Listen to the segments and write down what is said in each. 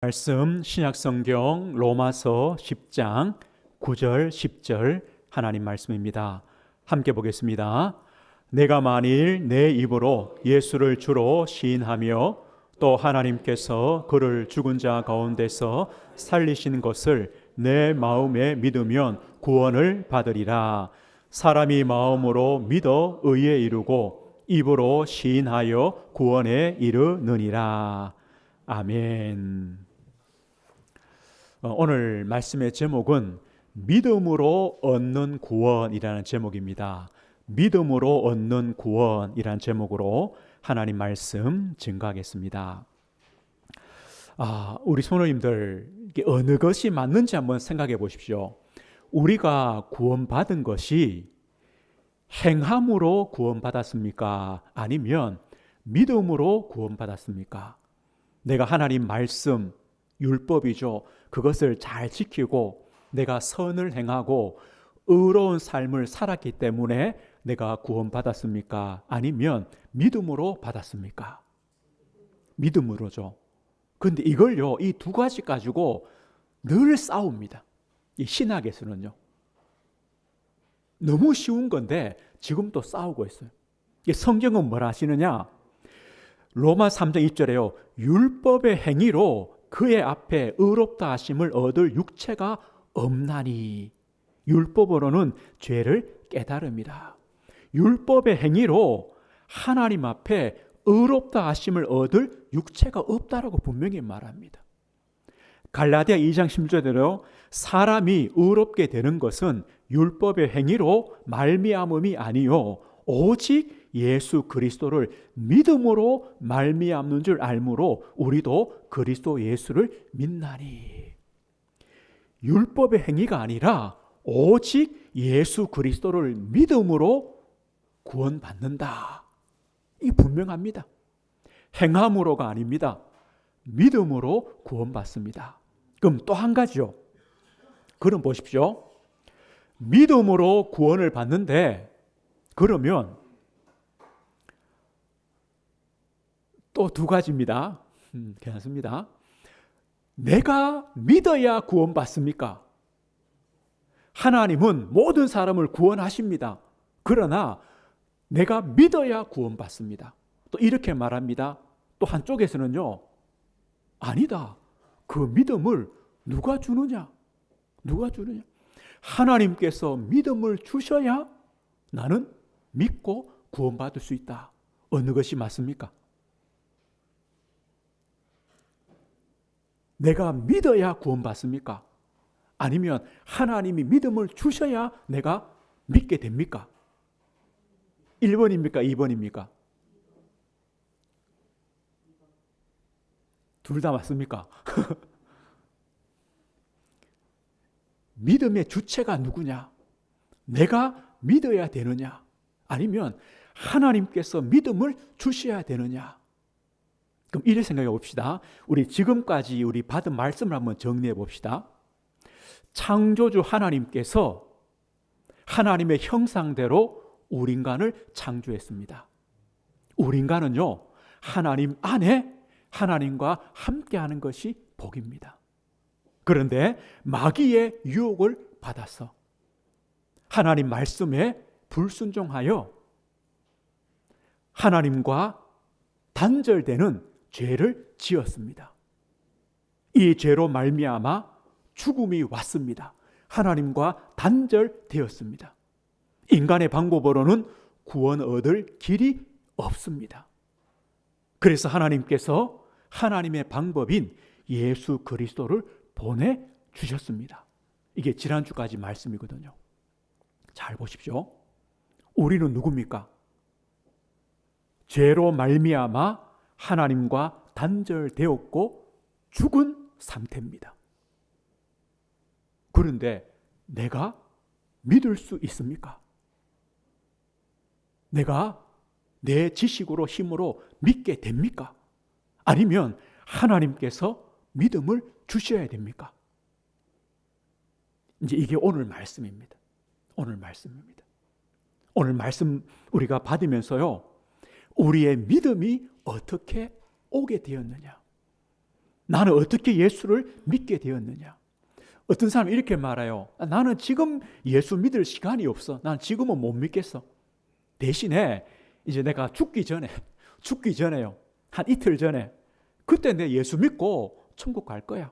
말씀 신약성경 로마서 10장 9절 10절 하나님 말씀입니다. 함께 보겠습니다. 내가 만일 내 입으로 예수를 주로 시인하며 또 하나님께서 그를 죽은 자 가운데서 살리신 것을 내 마음에 믿으면 구원을 받으리라. 사람이 마음으로 믿어 의에 이르고 입으로 시인하여 구원에 이르느니라. 아멘. 오늘 말씀의 제목은 믿음으로 얻는 구원이라는 제목입니다. 믿음으로 얻는 구원이라는 제목으로 하나님 말씀 증거하겠습니다. 우리 성도님들 어느 것이 맞는지 한번 생각해 보십시오. 우리가 구원받은 것이 행함으로 구원받았습니까? 아니면 믿음으로 구원받았습니까? 내가 하나님 말씀, 율법이죠. 그것을 잘 지키고 내가 선을 행하고 의로운 삶을 살았기 때문에 내가 구원받았습니까? 아니면 믿음으로 받았습니까? 믿음으로죠. 그런데 이걸요, 이 두 가지 가지고 늘 싸웁니다. 이 신학에서는요. 너무 쉬운 건데 지금 또 싸우고 있어요. 성경은 뭐라 하시느냐? 로마 3장 2절에요. 율법의 행위로 그의 앞에 의롭다 하심을 얻을 육체가 없나니. 율법으로는 죄를 깨달음이라. 율법의 행위로 하나님 앞에 의롭다 하심을 얻을 육체가 없다라고 분명히 말합니다. 갈라디아 2장 10절대로 사람이 의롭게 되는 것은 율법의 행위로 말미암음이 아니요 오직 예수 그리스도를 믿음으로 말미암는 줄 알므로 우리도 그리스도 예수를 믿나니. 율법의 행위가 아니라 오직 예수 그리스도를 믿음으로 구원받는다. 이 분명합니다. 행함으로가 아닙니다. 믿음으로 구원받습니다. 그럼 또 한 가지요. 그럼 보십시오. 믿음으로 구원을 받는데 그러면 또 두 가지입니다. 괜찮습니다. 내가 믿어야 구원받습니까? 하나님은 모든 사람을 구원하십니다. 그러나 내가 믿어야 구원받습니다. 또 이렇게 말합니다. 또 한쪽에서는요. 아니다. 그 믿음을 누가 주느냐? 누가 주느냐? 하나님께서 믿음을 주셔야 나는 믿고 구원받을 수 있다. 어느 것이 맞습니까? 내가 믿어야 구원받습니까? 아니면 하나님이 믿음을 주셔야 내가 믿게 됩니까? 1번입니까? 2번입니까? 둘 다 맞습니까? 믿음의 주체가 누구냐? 내가 믿어야 되느냐? 아니면 하나님께서 믿음을 주셔야 되느냐? 그럼 이렇게 생각해 봅시다. 우리 지금까지 우리 받은 말씀을 한번 정리해 봅시다. 창조주 하나님께서 하나님의 형상대로 우리 인간을 창조했습니다. 우리 인간은요, 하나님 안에 하나님과 함께하는 것이 복입니다. 그런데 마귀의 유혹을 받아서 하나님 말씀에 불순종하여 하나님과 단절되는 죄를 지었습니다. 이 죄로 말미암아 죽음이 왔습니다. 하나님과 단절되었습니다. 인간의 방법으로는 구원 얻을 길이 없습니다. 그래서 하나님께서 하나님의 방법인 예수 그리스도를 보내주셨습니다. 이게 지난주까지 말씀이거든요. 잘 보십시오. 우리는 누굽니까? 죄로 말미암아 하나님과 단절되었고 죽은 상태입니다. 그런데 내가 믿을 수 있습니까? 내가 내 지식으로 힘으로 믿게 됩니까? 아니면 하나님께서 믿음을 주셔야 됩니까? 이제 이게 오늘 말씀입니다. 오늘 말씀입니다. 오늘 말씀 우리가 받으면서요, 우리의 믿음이 어떻게 오게 되었느냐? 나는 어떻게 예수를 믿게 되었느냐? 어떤 사람이 이렇게 말해요. 나는 지금 예수 믿을 시간이 없어. 나는 지금은 못 믿겠어. 대신에 이제 내가 죽기 전에요. 한 이틀 전에 그때 내 예수 믿고 천국 갈 거야.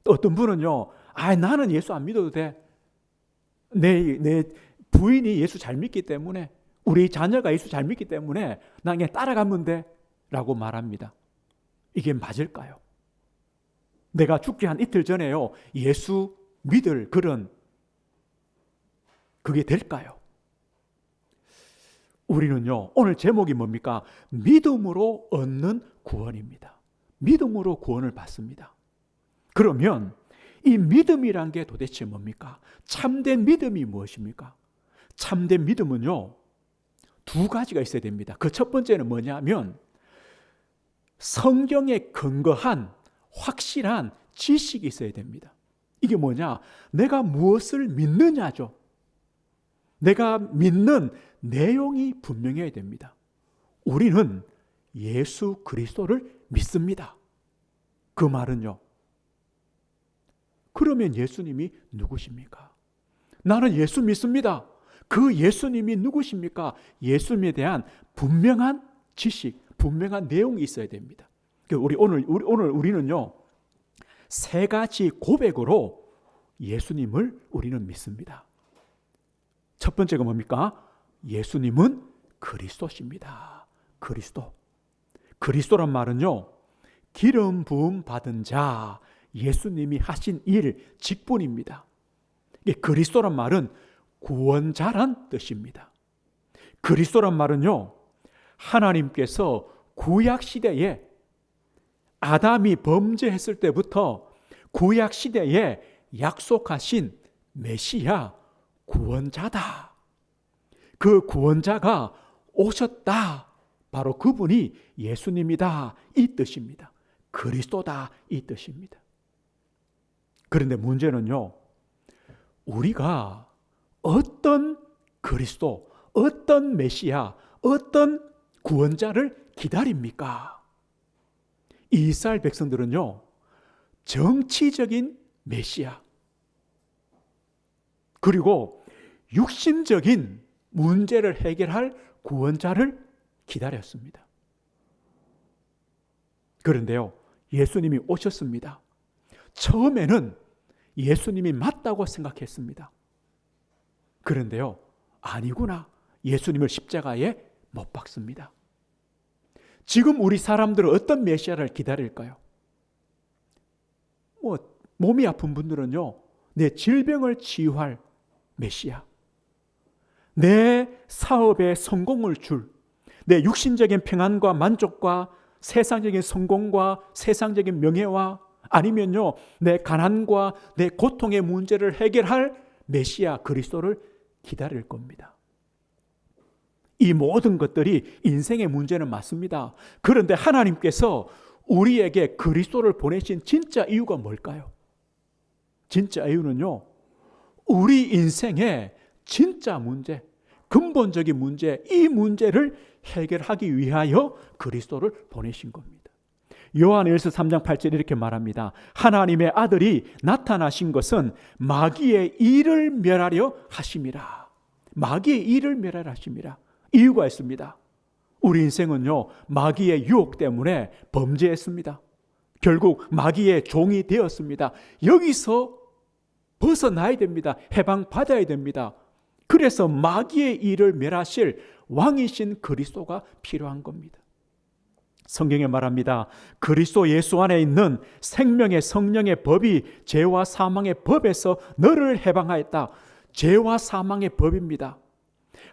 또 어떤 분은요. 나는 예수 안 믿어도 돼. 내 부인이 예수 잘 믿기 때문에, 우리 자녀가 예수 잘 믿기 때문에 난 그냥 따라가면 돼 라고 말합니다. 이게 맞을까요? 내가 죽기 한 이틀 전에요 예수 믿을 그런 그게 될까요? 우리는요 오늘 제목이 뭡니까? 믿음으로 얻는 구원입니다. 믿음으로 구원을 받습니다. 그러면 이 믿음이란 게 도대체 뭡니까? 참된 믿음이 무엇입니까? 참된 믿음은요 두 가지가 있어야 됩니다. 그 첫 번째는 뭐냐면 성경에 근거한 확실한 지식이 있어야 됩니다. 이게 뭐냐? 내가 무엇을 믿느냐죠. 내가 믿는 내용이 분명해야 됩니다. 우리는 예수 그리스도를 믿습니다. 그 말은요. 그러면 예수님이 누구십니까? 나는 예수 믿습니다. 그 예수님이 누구십니까? 예수님에 대한 분명한 지식, 분명한 내용이 있어야 됩니다. 오늘 우리는요, 세 가지 고백으로 예수님을 우리는 믿습니다. 첫 번째가 뭡니까? 예수님은 그리스도십니다. 그리스도. 그리스도란 말은요, 기름 부음 받은 자, 예수님이 하신 일, 직분입니다. 그리스도란 말은 구원자란 뜻입니다. 그리스도란 말은요, 하나님께서 구약 시대에 아담이 범죄했을 때부터 구약 시대에 약속하신 메시아 구원자다. 그 구원자가 오셨다. 바로 그분이 예수님이다. 이 뜻입니다. 그리스도다. 이 뜻입니다. 그런데 문제는요, 우리가 어떤 그리스도, 어떤 메시아, 어떤 구원자를 기다립니까? 이스라엘 백성들은요, 정치적인 메시아, 그리고 육신적인 문제를 해결할 구원자를 기다렸습니다. 그런데요, 예수님이 오셨습니다. 처음에는 예수님이 맞다고 생각했습니다. 그런데요, 아니구나. 예수님을 십자가에 못 박습니다. 지금 우리 사람들은 어떤 메시아를 기다릴까요? 몸이 아픈 분들은요, 내 질병을 치유할 메시아, 내 사업에 성공을 줄, 내 육신적인 평안과 만족과 세상적인 성공과 세상적인 명예와, 아니면요, 내 가난과 내 고통의 문제를 해결할 메시아 그리스도를 기다릴 겁니다. 이 모든 것들이 인생의 문제는 맞습니다. 그런데 하나님께서 우리에게 그리스도를 보내신 진짜 이유가 뭘까요? 진짜 이유는요, 우리 인생의 진짜 문제, 근본적인 문제, 이 문제를 해결하기 위하여 그리스도를 보내신 겁니다. 요한일서 3장 8절 이렇게 말합니다. 하나님의 아들이 나타나신 것은 마귀의 일을 멸하려 하심이라. 마귀의 일을 멸하려 하심이라. 이유가 있습니다. 우리 인생은요, 마귀의 유혹 때문에 범죄했습니다. 결국 마귀의 종이 되었습니다. 여기서 벗어나야 됩니다. 해방받아야 됩니다. 그래서 마귀의 일을 멸하실 왕이신 그리스도가 필요한 겁니다. 성경에 말합니다. 그리스도 예수 안에 있는 생명의 성령의 법이 죄와 사망의 법에서 너를 해방하였다. 죄와 사망의 법입니다.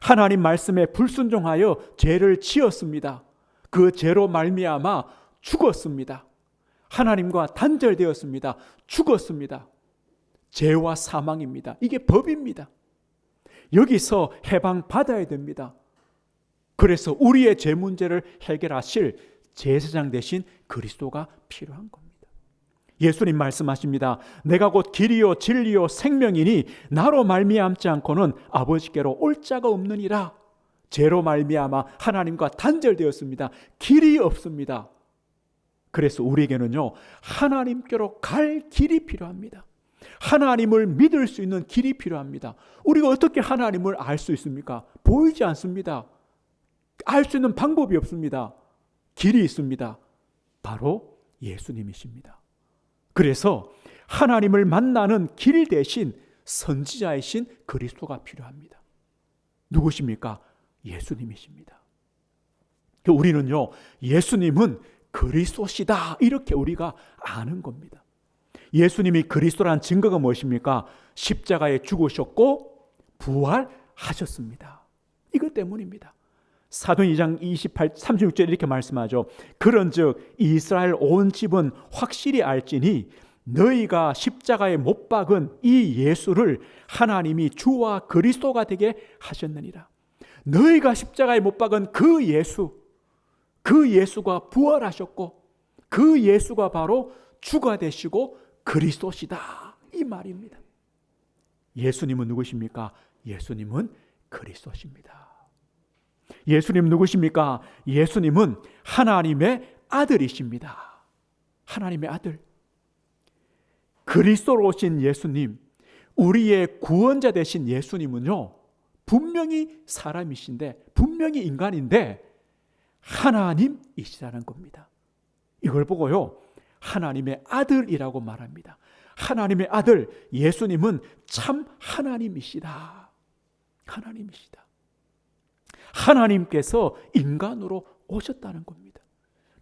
하나님 말씀에 불순종하여 죄를 지었습니다. 그 죄로 말미암아 죽었습니다. 하나님과 단절되었습니다. 죽었습니다. 죄와 사망입니다. 이게 법입니다. 여기서 해방받아야 됩니다. 그래서 우리의 죄 문제를 해결하실 제사장 되신 그리스도가 필요한 겁니다. 예수님 말씀하십니다. 내가 곧 길이요 진리요 생명이니 나로 말미암지 않고는 아버지께로 올 자가 없느니라. 죄로 말미암아 하나님과 단절되었습니다. 길이 없습니다. 그래서 우리에게는요, 하나님께로 갈 길이 필요합니다. 하나님을 믿을 수 있는 길이 필요합니다. 우리가 어떻게 하나님을 알 수 있습니까? 보이지 않습니다. 알 수 있는 방법이 없습니다. 길이 있습니다. 바로 예수님이십니다. 그래서 하나님을 만나는 길 대신 선지자이신 그리스도가 필요합니다. 누구십니까? 예수님이십니다. 우리는요, 예수님은 그리스도시다, 이렇게 우리가 아는 겁니다. 예수님이 그리스도란 증거가 무엇입니까? 십자가에 죽으셨고 부활하셨습니다. 이것 때문입니다. 사도행 2장 36절 이렇게 말씀하죠. 그런즉 이스라엘 온 집은 확실히 알지니 너희가 십자가에 못 박은 이 예수를 하나님이 주와 그리스도가 되게 하셨느니라. 너희가 십자가에 못 박은 그 예수가 부활하셨고 그 예수가 바로 주가 되시고 그리스도시다, 이 말입니다. 예수님은 누구십니까? 예수님은 그리스도십니다. 예수님 누구십니까? 예수님은 하나님의 아들이십니다. 하나님의 아들. 그리스도로 오신 예수님, 우리의 구원자 되신 예수님은요, 분명히 사람이신데, 분명히 인간인데 하나님이시라는 겁니다. 이걸 보고요, 하나님의 아들이라고 말합니다. 하나님의 아들 예수님은 참 하나님이시다. 하나님이시다. 하나님께서 인간으로 오셨다는 겁니다.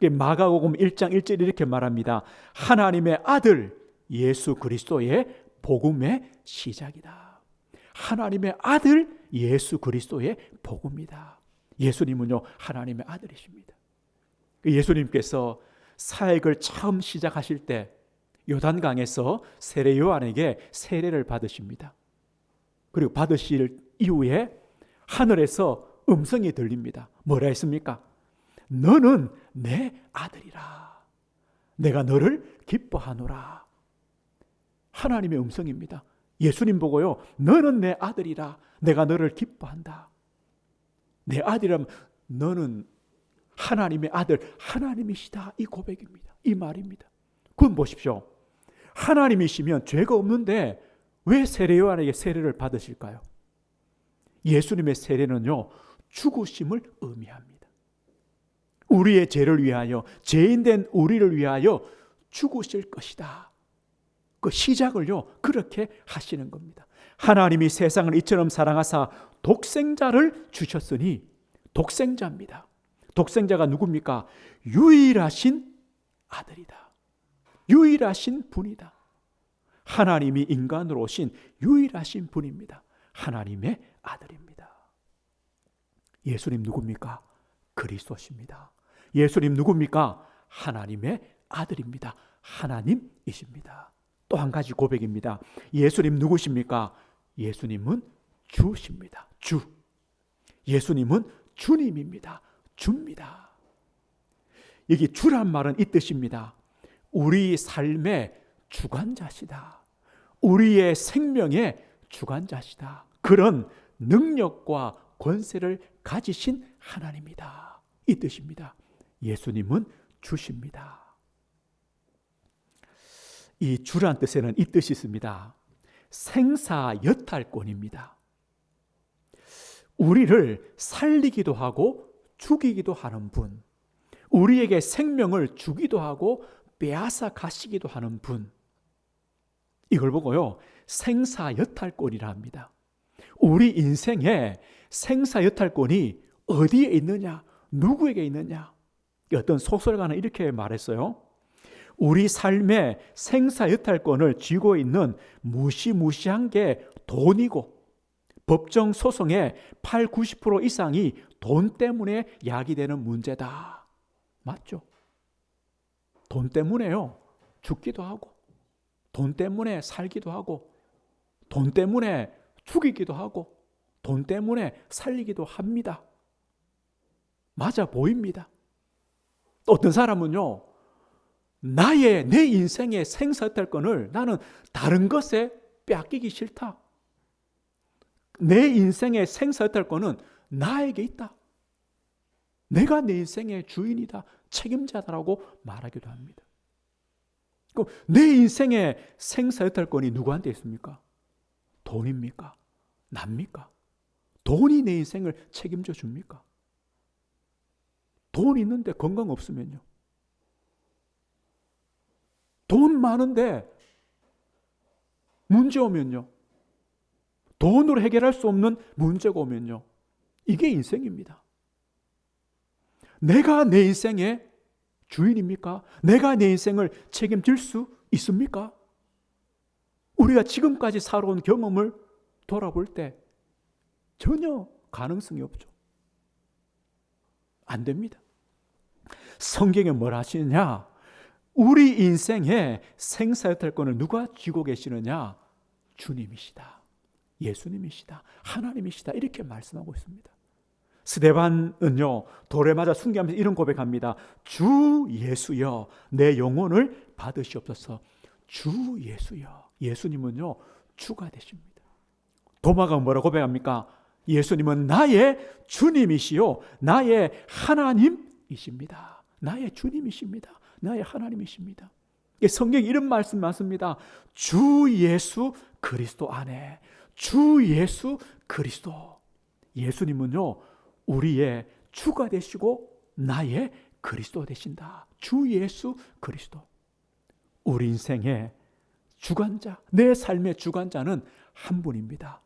마가복음 1장 1절 이렇게 말합니다. 하나님의 아들 예수 그리스도의 복음의 시작이다. 하나님의 아들 예수 그리스도의 복음이다. 예수님은요, 하나님의 아들이십니다. 예수님께서 사역을 처음 시작하실 때 요단강에서 세례 요한에게 세례를 받으십니다. 그리고 받으실 이후에 하늘에서 음성이 들립니다. 뭐라 했습니까? 너는 내 아들이라. 내가 너를 기뻐하노라. 하나님의 음성입니다. 예수님 보고요, 너는 내 아들이라. 내가 너를 기뻐한다. 내 아들이라면 너는 하나님의 아들, 하나님이시다, 이 고백입니다. 이 말입니다. 그건 보십시오. 하나님이시면 죄가 없는데 왜 세례 요한에게 세례를 받으실까요? 예수님의 세례는요, 죽으심을 의미합니다. 우리의 죄를 위하여, 죄인된 우리를 위하여 죽으실 것이다. 그 시작을요, 그렇게 하시는 겁니다. 하나님이 세상을 이처럼 사랑하사 독생자를 주셨으니, 독생자입니다. 독생자가 누굽니까? 유일하신 아들이다. 유일하신 분이다. 하나님이 인간으로 오신 유일하신 분입니다. 하나님의 아들입니다. 예수님 누굽니까? 그리스도십니다. 예수님 누굽니까? 하나님의 아들입니다. 하나님이십니다. 또 한 가지 고백입니다. 예수님 누구십니까? 예수님은 주십니다. 주. 예수님은 주님입니다. 주입니다. 여기 주란 말은 이 뜻입니다. 우리 삶의 주관자시다. 우리의 생명의 주관자시다. 그런 능력과 권세를 가지신 하나님이다. 이 뜻입니다. 예수님은 주십니다. 이 주란 뜻에는 이 뜻이 있습니다. 생사여탈권입니다. 우리를 살리기도 하고 죽이기도 하는 분, 우리에게 생명을 주기도 하고 빼앗아 가시기도 하는 분, 이걸 보고요, 생사여탈권이라 합니다. 우리 인생에 생사여탈권이 어디에 있느냐, 누구에게 있느냐. 어떤 소설가는 이렇게 말했어요. 우리 삶의 생사여탈권을 쥐고 있는 무시무시한 게 돈이고, 법정 소송의 80-90% 이상이 돈 때문에 야기되는 문제다. 맞죠? 돈 때문에요, 죽기도 하고, 돈 때문에 살기도 하고, 돈 때문에 죽이기도 하고, 돈 때문에 살리기도 합니다. 맞아 보입니다. 어떤 사람은요, 내 인생의 생사여탈권을 나는 다른 것에 빼앗기기 싫다. 내 인생의 생사여탈권은 나에게 있다. 내가 내 인생의 주인이다, 책임자다라고 말하기도 합니다. 그럼 내 인생의 생사여탈권이 누구한테 있습니까? 돈입니까? 납니까? 돈이 내 인생을 책임져 줍니까? 돈 있는데 건강 없으면요. 돈 많은데 문제 오면요. 돈으로 해결할 수 없는 문제가 오면요. 이게 인생입니다. 내가 내 인생의 주인입니까? 내가 내 인생을 책임질 수 있습니까? 우리가 지금까지 살아온 경험을 돌아볼 때 전혀 가능성이 없죠. 안 됩니다. 성경에 뭘 하시느냐? 우리 인생의 생사여탈권을 누가 쥐고 계시느냐? 주님이시다. 예수님이시다. 하나님이시다. 이렇게 말씀하고 있습니다. 스데반은요, 돌에 맞아 순교하면서 이런 고백합니다. 주 예수여, 내 영혼을 받으시옵소서. 주 예수여. 예수님은요, 주가 되십니다. 도마가 뭐라고 고백합니까? 예수님은 나의 주님이시요, 나의 하나님이십니다. 나의 주님이십니다. 나의 하나님이십니다. 성경에 이런 말씀 많습니다. 주 예수 그리스도 안에. 주 예수 그리스도. 예수님은요, 우리의 주가 되시고 나의 그리스도 되신다. 주 예수 그리스도. 우리 인생의 주관자, 내 삶의 주관자는 한 분입니다.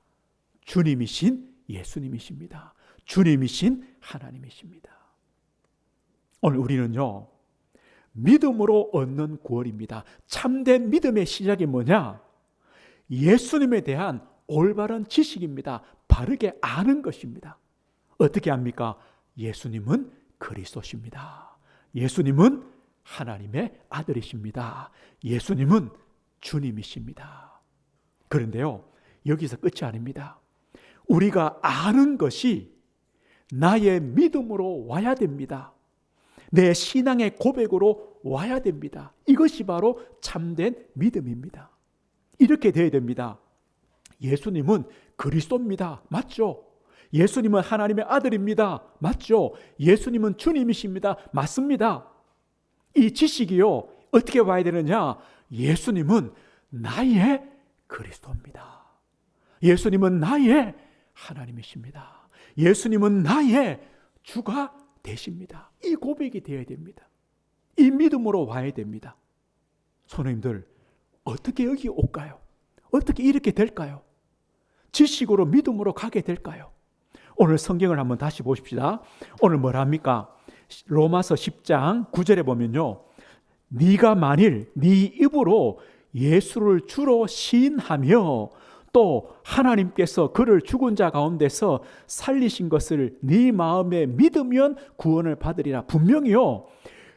주님이신 예수님이십니다. 주님이신 하나님이십니다. 오늘 우리는요, 믿음으로 얻는 구원입니다. 참된 믿음의 시작이 뭐냐? 예수님에 대한 올바른 지식입니다. 바르게 아는 것입니다. 어떻게 합니까? 예수님은 그리스도십니다. 예수님은 하나님의 아들이십니다. 예수님은 주님이십니다. 그런데요, 여기서 끝이 아닙니다. 우리가 아는 것이 나의 믿음으로 와야 됩니다. 내 신앙의 고백으로 와야 됩니다. 이것이 바로 참된 믿음입니다. 이렇게 돼야 됩니다. 예수님은 그리스도입니다. 맞죠? 예수님은 하나님의 아들입니다. 맞죠? 예수님은 주님이십니다. 맞습니다. 이 지식이요, 어떻게 와야 되느냐? 예수님은 나의 그리스도입니다. 예수님은 나의 하나님이십니다. 예수님은 나의 주가 되십니다. 이 고백이 되어야 됩니다. 이 믿음으로 와야 됩니다. 선생님들, 어떻게 여기 올까요? 어떻게 이렇게 될까요? 지식으로 믿음으로 가게 될까요? 오늘 성경을 한번 다시 보십시다. 오늘 뭘 합니까? 로마서 10장 9절에 보면요, 네가 만일 네 입으로 예수를 주로 시인하며 또 하나님께서 그를 죽은 자 가운데서 살리신 것을 네 마음에 믿으면 구원을 받으리라. 분명히요,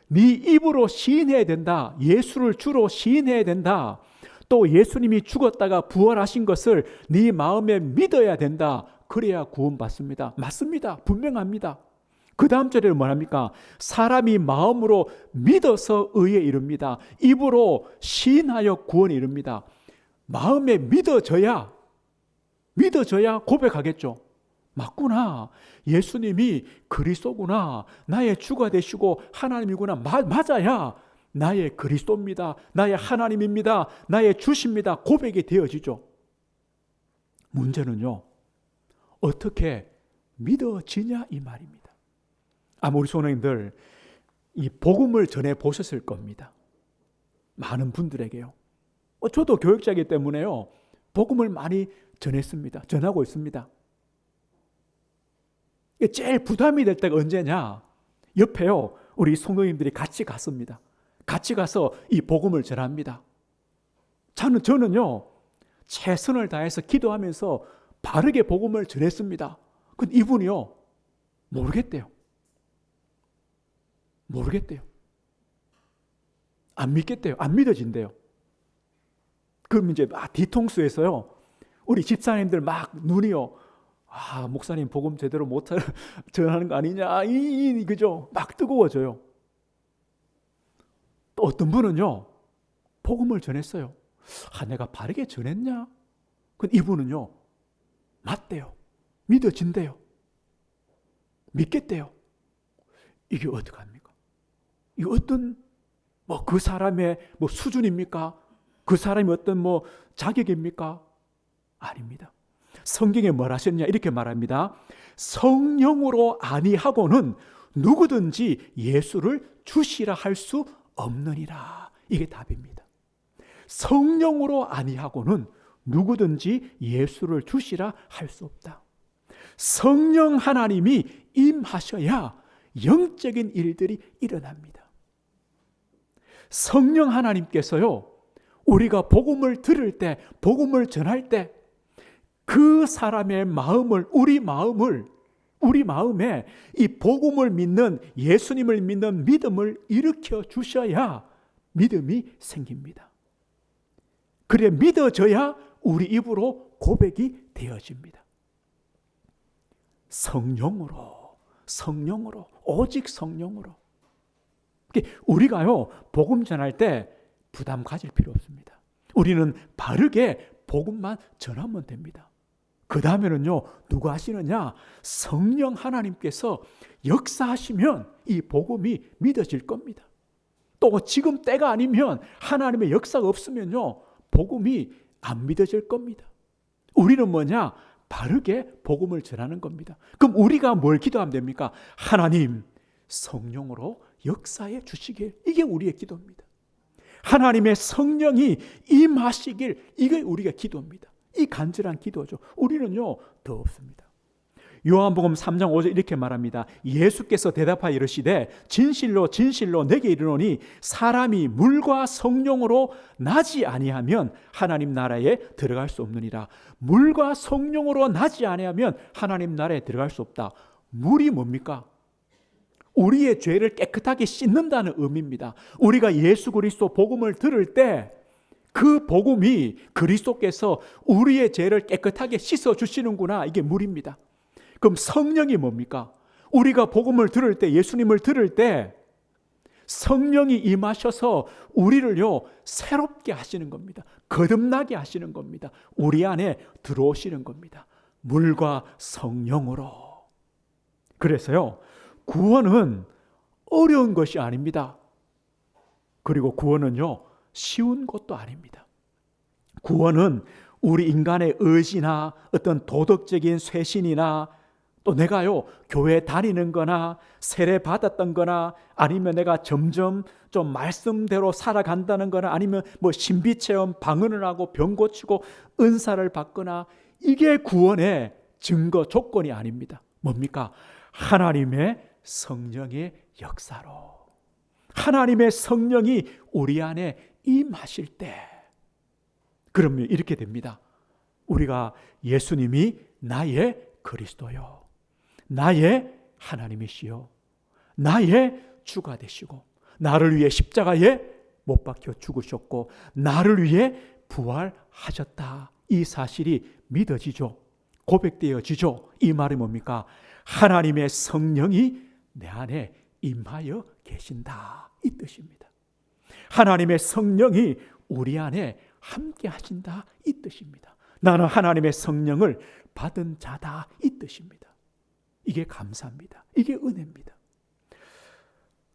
네 입으로 시인해야 된다. 예수를 주로 시인해야 된다. 또 예수님이 죽었다가 부활하신 것을 네 마음에 믿어야 된다. 그래야 구원받습니다. 맞습니다. 분명합니다. 그 다음 절에는 뭐랍니까? 사람이 마음으로 믿어서 의에 이릅니다. 입으로 시인하여 구원에 이릅니다. 마음에 믿어져야 고백하겠죠. 맞구나. 예수님이 그리스도구나. 나의 주가 되시고 하나님이구나. 맞아야 나의 그리스도입니다. 나의 하나님입니다. 나의 주십니다. 고백이 되어지죠. 문제는요, 어떻게 믿어지냐 이 말입니다. 아마 우리 선생님들 이 복음을 전해 보셨을 겁니다. 많은 분들에게요. 저도 교육자이기 때문에요, 복음을 많이 전했습니다. 전하고 있습니다. 제일 부담이 될 때가 언제냐? 옆에요, 우리 성도님들이 같이 갔습니다. 같이 가서 이 복음을 전합니다. 저는요, 최선을 다해서 기도하면서 바르게 복음을 전했습니다. 근데 이분이요, 모르겠대요. 안 믿겠대요. 안 믿어진대요. 그럼 이제 뒤통수에서요, 우리 집사님들 막 눈이요, 목사님 복음 제대로 못 전하는 거 아니냐, 그죠? 막 뜨거워져요. 또 어떤 분은요, 복음을 전했어요. 내가 바르게 전했냐? 근데 이분은요, 맞대요. 믿어진대요. 믿겠대요. 이게 어떡합니까? 이 어떤 그 사람의 수준입니까? 그 사람이 어떤 자격입니까? 아닙니다. 성경에 뭘 하셨냐 이렇게 말합니다. 성령으로 아니하고는 누구든지 예수를 주시라 할 수 없느니라. 이게 답입니다. 성령으로 아니하고는 누구든지 예수를 주시라 할 수 없다. 성령 하나님이 임하셔야 영적인 일들이 일어납니다. 성령 하나님께서요, 우리가 복음을 들을 때, 복음을 전할 때 그 사람의 마음을, 우리 마음에 이 복음을 믿는, 예수님을 믿는 믿음을 일으켜 주셔야 믿음이 생깁니다. 그래 믿어져야 우리 입으로 고백이 되어집니다. 성령으로, 오직 성령으로. 우리가요, 복음 전할 때 부담 가질 필요 없습니다. 우리는 바르게 복음만 전하면 됩니다. 그 다음에는요, 누가 하시느냐? 성령 하나님께서 역사하시면 이 복음이 믿어질 겁니다. 또 지금 때가 아니면, 하나님의 역사가 없으면요, 복음이 안 믿어질 겁니다. 우리는 뭐냐? 바르게 복음을 전하는 겁니다. 그럼 우리가 뭘 기도하면 됩니까? 하나님, 성령으로 역사해 주시길. 이게 우리의 기도입니다. 하나님의 성령이 임하시길. 이게 우리가 기도입니다. 이 간절한 기도죠. 우리는요, 더 없습니다. 요한복음 3장 5절 이렇게 말합니다. 예수께서 대답하여 이르시되 진실로 진실로 내게 이르노니 사람이 물과 성령으로 나지 아니하면 하나님 나라에 들어갈 수 없느니라. 물과 성령으로 나지 아니하면 하나님 나라에 들어갈 수 없다. 물이 뭡니까? 우리의 죄를 깨끗하게 씻는다는 의미입니다. 우리가 예수 그리스도 복음을 들을 때 그 복음이 그리스도께서 우리의 죄를 깨끗하게 씻어주시는구나. 이게 물입니다. 그럼 성령이 뭡니까? 우리가 복음을 들을 때, 예수님을 들을 때 성령이 임하셔서 우리를요, 새롭게 하시는 겁니다. 거듭나게 하시는 겁니다. 우리 안에 들어오시는 겁니다. 물과 성령으로. 그래서요, 구원은 어려운 것이 아닙니다. 그리고 구원은요, 쉬운 것도 아닙니다. 구원은 우리 인간의 의지나 어떤 도덕적인 쇄신이나 또 내가요, 교회 다니는 거나 세례 받았던 거나 아니면 내가 점점 좀 말씀대로 살아간다는 거나 아니면 신비체험 방언을 하고 병 고치고 은사를 받거나 이게 구원의 증거 조건이 아닙니다. 뭡니까? 하나님의 성령의 역사로. 하나님의 성령이 우리 안에 임하실 때 그러면 이렇게 됩니다. 우리가 예수님이 나의 그리스도요, 나의 하나님이시요, 나의 주가 되시고 나를 위해 십자가에 못 박혀 죽으셨고 나를 위해 부활하셨다. 이 사실이 믿어지죠. 고백되어지죠. 이 말이 뭡니까? 하나님의 성령이 내 안에 임하여 계신다. 이 뜻입니다. 하나님의 성령이 우리 안에 함께 하신다. 이 뜻입니다. 나는 하나님의 성령을 받은 자다. 이 뜻입니다. 이게 감사합니다. 이게 은혜입니다.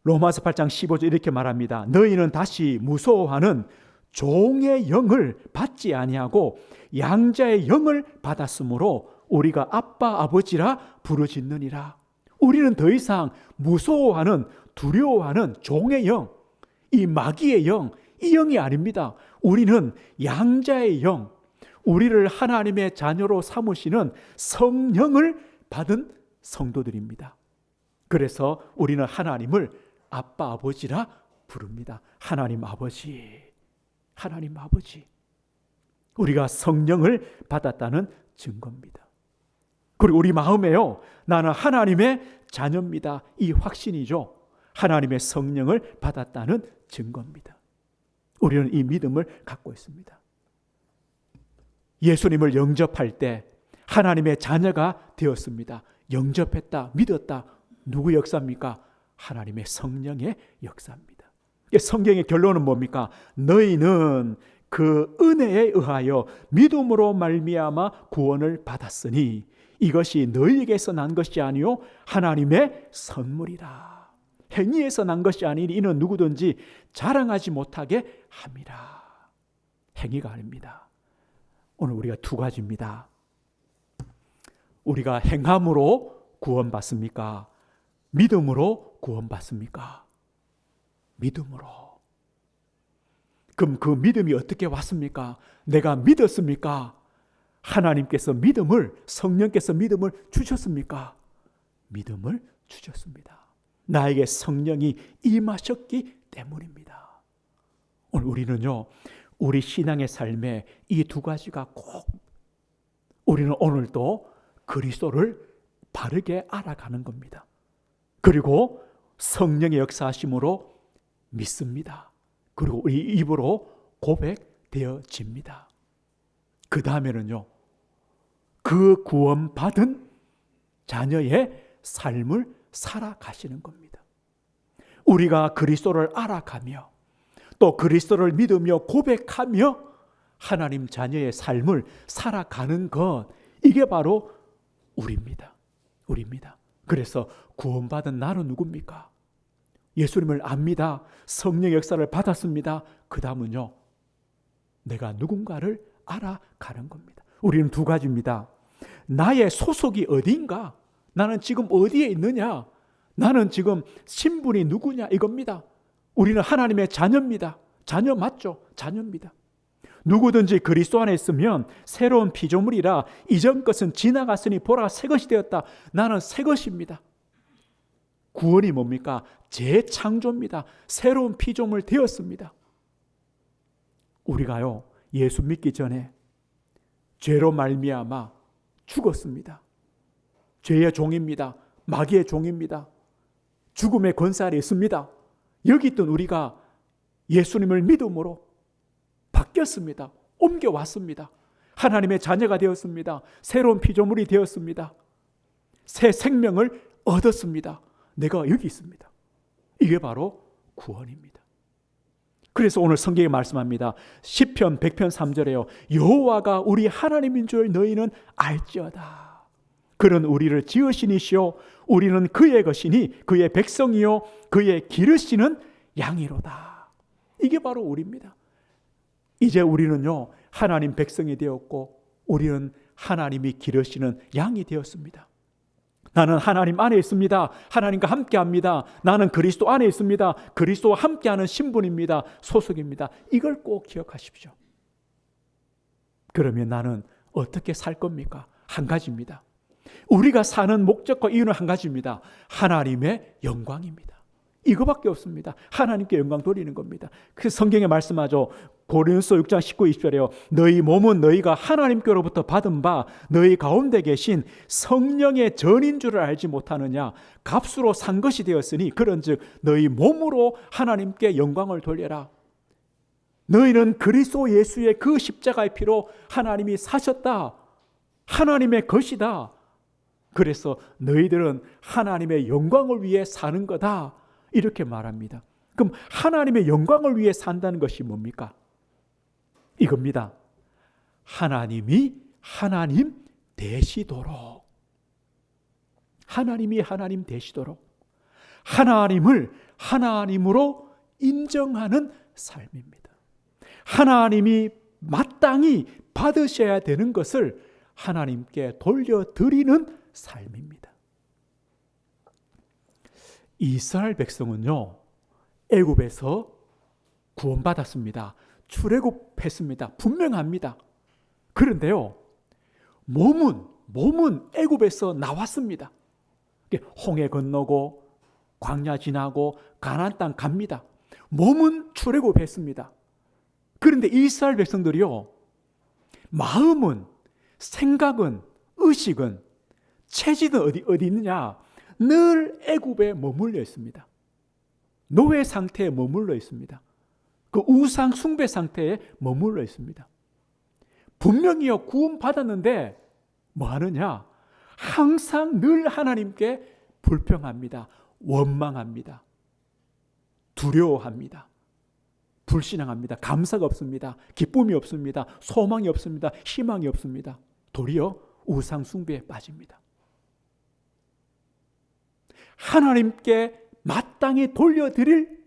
로마서 8장 15절 이렇게 말합니다. 너희는 다시 무서워하는 종의 영을 받지 아니하고 양자의 영을 받았으므로 우리가 아빠 아버지라 부르짖느니라. 우리는 더 이상 무서워하는, 두려워하는 종의 영, 이 마귀의 영, 이 영이 아닙니다. 우리는 양자의 영, 우리를 하나님의 자녀로 삼으시는 성령을 받은 성도들입니다. 그래서 우리는 하나님을 아빠 아버지라 부릅니다. 하나님 아버지, 하나님 아버지. 우리가 성령을 받았다는 증거입니다. 그리고 우리 마음에요, 나는 하나님의 자녀입니다. 이 확신이죠. 하나님의 성령을 받았다는 증거입니다. 우리는 이 믿음을 갖고 있습니다. 예수님을 영접할 때 하나님의 자녀가 되었습니다. 영접했다, 믿었다. 누구 역사입니까? 하나님의 성령의 역사입니다. 성경의 결론은 뭡니까? 너희는 그 은혜에 의하여 믿음으로 말미암아 구원을 받았으니 이것이 너희에게서 난 것이 아니요 하나님의 선물이라. 행위에서 난 것이 아니니 이는 누구든지 자랑하지 못하게 함이라. 행위가 아닙니다. 오늘 우리가 두 가지입니다. 우리가 행함으로 구원받습니까? 믿음으로 구원받습니까? 믿음으로. 그럼 그 믿음이 어떻게 왔습니까? 내가 믿었습니까? 하나님께서 믿음을, 성령께서 믿음을 주셨습니까? 믿음을 주셨습니다. 나에게 성령이 임하셨기 때문입니다. 오늘 우리는요, 우리 신앙의 삶에 이 두 가지가 꼭, 우리는 오늘도 그리스도를 바르게 알아가는 겁니다. 그리고 성령의 역사하심으로 믿습니다. 그리고 우리 입으로 고백되어집니다. 그 다음에는요, 그 구원받은 자녀의 삶을 살아가시는 겁니다. 우리가 그리스도를 알아가며 또 그리스도를 믿으며 고백하며 하나님 자녀의 삶을 살아가는 것, 이게 바로 우리입니다. 우리입니다. 그래서 구원받은 나는 누굽니까? 예수님을 압니다. 성령의 역사를 받았습니다. 그 다음은요, 내가 누군가를 알아가는 겁니다. 우리는 두 가지입니다. 나의 소속이 어디인가? 나는 지금 어디에 있느냐? 나는 지금 신분이 누구냐? 이겁니다. 우리는 하나님의 자녀입니다. 자녀 맞죠? 자녀입니다. 누구든지 그리스도 안에 있으면 새로운 피조물이라 이전 것은 지나갔으니 보라 새 것이 되었다. 나는 새 것입니다. 구원이 뭡니까? 재창조입니다. 새로운 피조물 되었습니다. 우리가요, 예수 믿기 전에 죄로 말미암아 죽었습니다. 죄의 종입니다. 마귀의 종입니다. 죽음의 권세 아래 있습니다. 여기 있던 우리가 예수님을 믿음으로 바뀌었습니다. 옮겨왔습니다. 하나님의 자녀가 되었습니다. 새로운 피조물이 되었습니다. 새 생명을 얻었습니다. 내가 여기 있습니다. 이게 바로 구원입니다. 그래서 오늘 성경에 말씀합니다. 시편 100편 3절에요. 여호와가 우리 하나님인 줄 너희는 알지어다. 그는 우리를 지으시니시오. 우리는 그의 것이니 그의 백성이요 그의 기르시는 양이로다. 이게 바로 우리입니다. 이제 우리는요, 하나님 백성이 되었고 우리는 하나님이 기르시는 양이 되었습니다. 나는 하나님 안에 있습니다. 하나님과 함께합니다. 나는 그리스도 안에 있습니다. 그리스도와 함께하는 신분입니다. 소속입니다. 이걸 꼭 기억하십시오. 그러면 나는 어떻게 살 겁니까? 한 가지입니다. 우리가 사는 목적과 이유는 한 가지입니다. 하나님의 영광입니다. 이거밖에 없습니다. 하나님께 영광 돌리는 겁니다. 그 성경에 말씀하죠. 고린도서 6장 19, 20절에요. 너희 몸은 너희가 하나님께로부터 받은 바 너희 가운데 계신 성령의 전인 줄을 알지 못하느냐. 값으로 산 것이 되었으니 그런즉 너희 몸으로 하나님께 영광을 돌려라. 너희는 그리스도 예수의 그 십자가의 피로 하나님이 사셨다. 하나님의 것이다. 그래서 너희들은 하나님의 영광을 위해 사는 거다. 이렇게 말합니다. 그럼 하나님의 영광을 위해 산다는 것이 뭡니까? 이겁니다. 하나님이 하나님 되시도록, 하나님이 하나님 되시도록 하나님을 하나님으로 인정하는 삶입니다. 하나님이 마땅히 받으셔야 되는 것을 하나님께 돌려드리는 삶입니다. 이스라엘 백성은요, 애굽에서 구원받았습니다. 출애굽했습니다. 분명합니다. 그런데요, 몸은 애굽에서 나왔습니다. 홍해 건너고 광야 지나고 가나안 땅 갑니다. 몸은 출애굽했습니다. 그런데 이스라엘 백성들이요, 마음은, 생각은, 의식은, 체질은 어디 있느냐? 늘 애굽에 머물러 있습니다. 노예 상태에 머물러 있습니다. 그 우상 숭배 상태에 머물러 있습니다. 분명히요, 구원 받았는데 뭐 하느냐? 항상 늘 하나님께 불평합니다. 원망합니다. 두려워합니다. 불신앙합니다. 감사가 없습니다. 기쁨이 없습니다. 소망이 없습니다. 희망이 없습니다. 도리어 우상 숭배에 빠집니다. 하나님께 마땅히 돌려드릴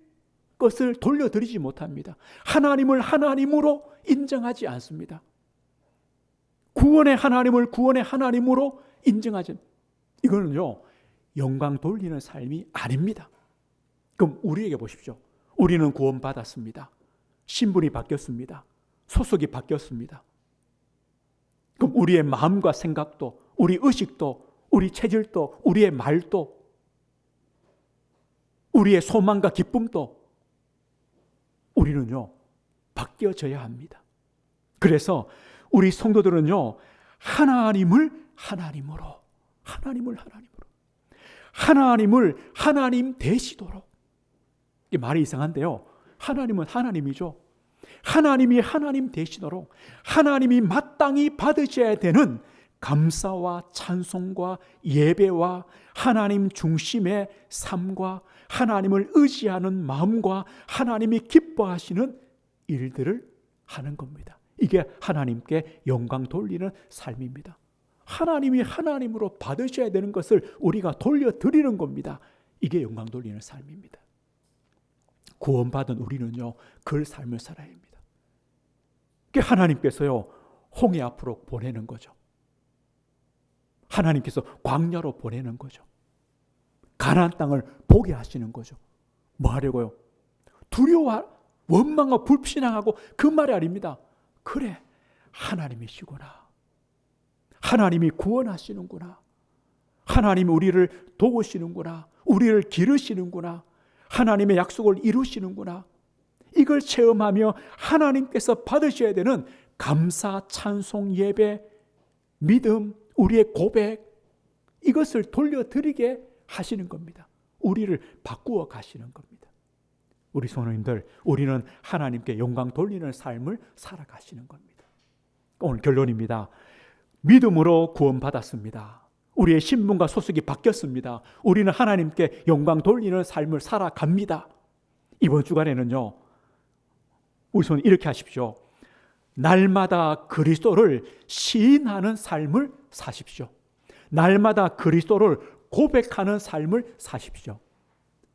것을 돌려드리지 못합니다. 하나님을 하나님으로 인정하지 않습니다. 구원의 하나님을 구원의 하나님으로 인정하지 않습니다. 이거는요, 영광 돌리는 삶이 아닙니다. 그럼 우리에게 보십시오. 우리는 구원받았습니다. 신분이 바뀌었습니다. 소속이 바뀌었습니다. 그럼 우리의 마음과 생각도, 우리 의식도, 우리 체질도, 우리의 말도, 우리의 소망과 기쁨도 우리는요, 바뀌어져야 합니다. 그래서 우리 성도들은요, 하나님을 하나님으로, 하나님을 하나님 되시도록. 이게 말이 이상한데요, 하나님은 하나님이죠. 하나님이 하나님 되시도록 하나님이 마땅히 받으셔야 되는 감사와 찬송과 예배와 하나님 중심의 삶과 하나님을 의지하는 마음과 하나님이 기뻐하시는 일들을 하는 겁니다. 이게 하나님께 영광 돌리는 삶입니다. 하나님이 하나님으로 받으셔야 되는 것을 우리가 돌려드리는 겁니다. 이게 영광 돌리는 삶입니다. 구원받은 우리는요, 그 삶을 살아야 합니다. 하나님께서요, 홍해 앞으로 보내는 거죠. 하나님께서 광야로 보내는 거죠. 가나안 땅을 보게 하시는 거죠. 뭐 하려고요? 두려워, 원망하고 불신앙하고 그 말이 아닙니다. 그래, 하나님이시구나. 하나님이 구원하시는구나. 하나님이 우리를 도우시는구나. 우리를 기르시는구나. 하나님의 약속을 이루시는구나. 이걸 체험하며 하나님께서 받으셔야 되는 감사, 찬송, 예배, 믿음, 우리의 고백, 이것을 돌려드리게 하시는 겁니다. 우리를 바꾸어 가시는 겁니다. 우리 성도님들, 우리는 하나님께 영광 돌리는 삶을 살아가시는 겁니다. 오늘 결론입니다. 믿음으로 구원받았습니다. 우리의 신분과 소속이 바뀌었습니다. 우리는 하나님께 영광 돌리는 삶을 살아갑니다. 이번 주간에는요, 우리 손 이렇게 하십시오. 날마다 그리스도를 시인하는 삶을 사십시오. 날마다 그리스도를 고백하는 삶을 사십시오.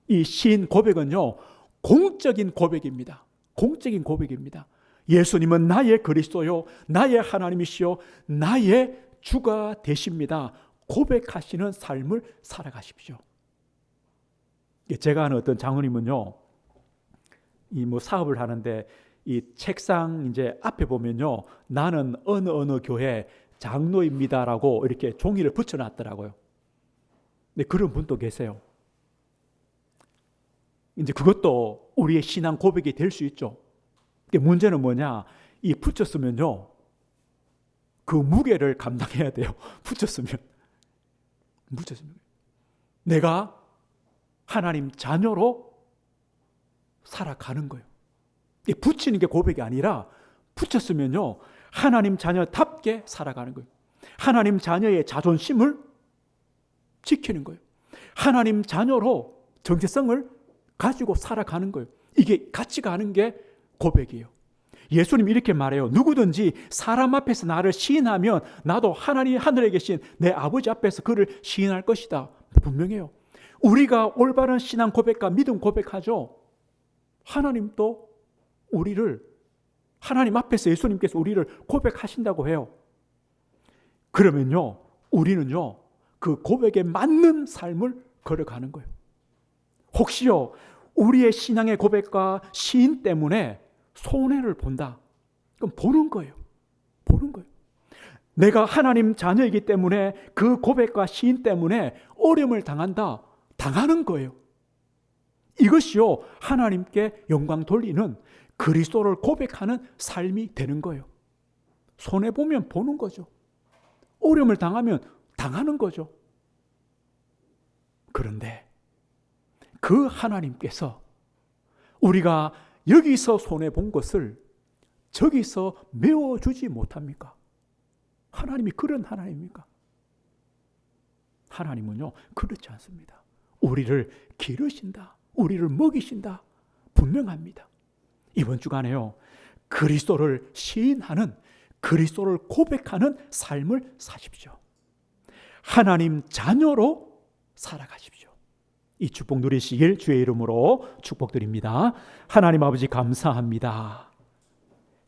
이 시인 고백은요, 공적인 고백입니다. 공적인 고백입니다. 예수님은 나의 그리스도요, 나의 하나님이시요, 나의 주가 되십니다. 고백하시는 삶을 살아가십시오. 제가 아는 어떤 장로님은요, 이 사업을 하는데 이 책상 이제 앞에 보면요, 나는 어느 교회 장로입니다라고 이렇게 종이를 붙여놨더라고요. 근데 그런 분도 계세요. 이제 그것도 우리의 신앙 고백이 될 수 있죠. 문제는 뭐냐? 이 붙였으면요, 그 무게를 감당해야 돼요. 붙였으면 내가 하나님 자녀로 살아가는 거예요. 붙이는 게 고백이 아니라 붙였으면요, 하나님 자녀답게 살아가는 거예요. 하나님 자녀의 자존심을 지키는 거예요. 하나님 자녀로 정체성을 가지고 살아가는 거예요. 이게 같이 가는 게 고백이에요. 예수님 이렇게 말해요. 누구든지 사람 앞에서 나를 시인하면 나도 하나님 하늘에 계신 내 아버지 앞에서 그를 시인할 것이다. 분명해요. 우리가 올바른 신앙 고백과 믿음 고백하죠. 하나님도 우리를, 하나님 앞에서 예수님께서 우리를 고백하신다고 해요. 그러면요, 우리는요, 그 고백에 맞는 삶을 걸어가는 거예요. 혹시요, 우리의 신앙의 고백과 시인 때문에 손해를 본다. 그럼 보는 거예요. 내가 하나님 자녀이기 때문에 그 고백과 시인 때문에 어려움을 당한다. 당하는 거예요. 이것이요, 하나님께 영광 돌리는 그리스도를 고백하는 삶이 되는 거예요. 손해보면 보는 거죠. 어려움을 당하면 당하는 거죠. 그런데 그 하나님께서 우리가 여기서 손해본 것을 저기서 메워주지 못합니까? 하나님이 그런 하나님입니까? 하나님은요, 그렇지 않습니다. 우리를 기르신다, 우리를 먹이신다, 분명합니다. 이번 주간에요, 그리스도를 시인하는, 그리스도를 고백하는 삶을 사십시오. 하나님 자녀로 살아가십시오. 이 축복 누리시길 주의 이름으로 축복드립니다. 하나님 아버지 감사합니다.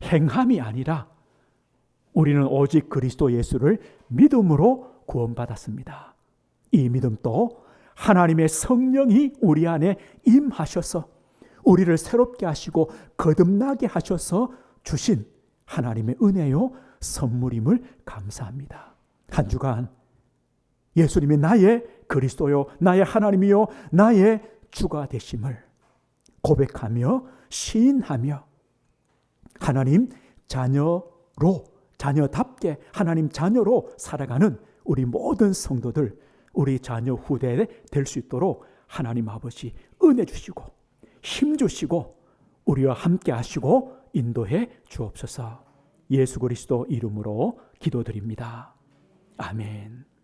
행함이 아니라 우리는 오직 그리스도 예수를 믿음으로 구원받았습니다. 이 믿음도 하나님의 성령이 우리 안에 임하셔서 우리를 새롭게 하시고 거듭나게 하셔서 주신 하나님의 은혜요 선물임을 감사합니다. 한 주간 예수님이 나의 그리스도요 나의 하나님이요 나의 주가 되심을 고백하며 시인하며 하나님 자녀답게 하나님 자녀로 살아가는 우리 모든 성도들, 우리 자녀 후대 될 수 있도록 하나님 아버지 은혜 주시고 힘 주시고 우리와 함께 하시고 인도해 주옵소서. 예수 그리스도 이름으로 기도드립니다. 아멘.